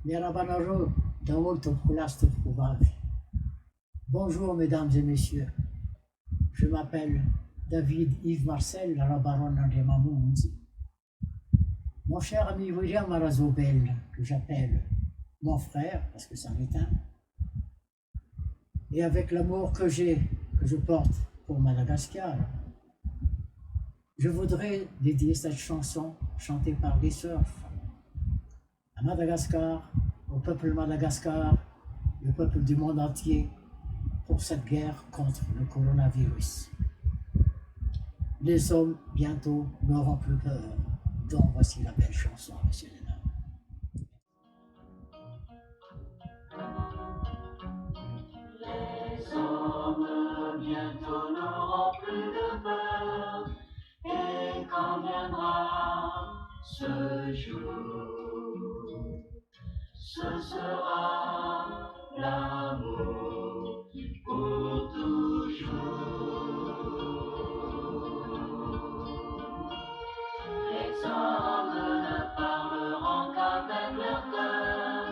Mirabanaro, Daolto Pulasto Provavi. Bonjour, mesdames et messieurs. Je m'appelle David Yves Marcel, la baronne André Mamoundi. Mon cher ami William Arazobel, que j'appelle mon frère, parce que c'en est un, et avec l'amour que je porte pour Madagascar, je voudrais dédier cette chanson chantée par les surfs à Madagascar, au peuple Madagascar, le peuple du monde entier, pour cette guerre contre le coronavirus. Les hommes, bientôt, n'auront plus peur. Donc voici la belle chanson, messieurs les dames. Les hommes bientôt n'auront plus de peur, et quand viendra ce jour, ce sera l'amour pour toujours. Les hommes ne parleront qu'avec leur cœur,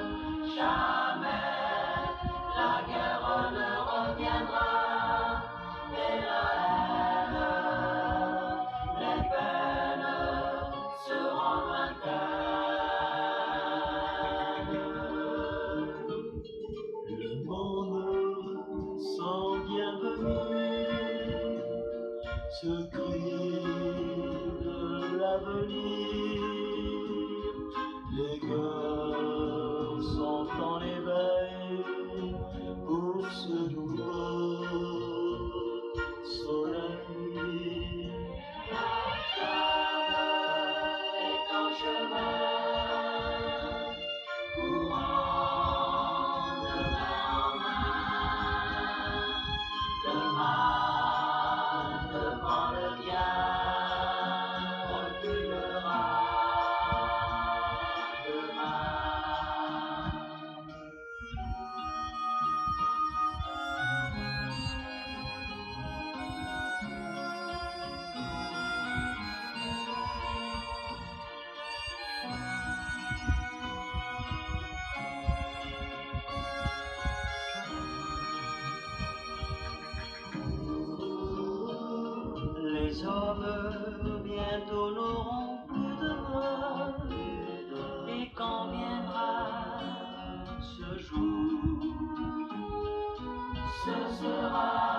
jamais la guerre ne reviendra, et la haine, les peines seront lointaines. Le monde sans bienvenue, ce cri de l'avenir, les cœurs sont en éveil pour ce nouveau soleil. La flamme est en chemin, courant de main en main, le mal devant le bien reculera demain. Les hommes bientôt n'auront plus de peur, et quand viendra ce jour, ce sera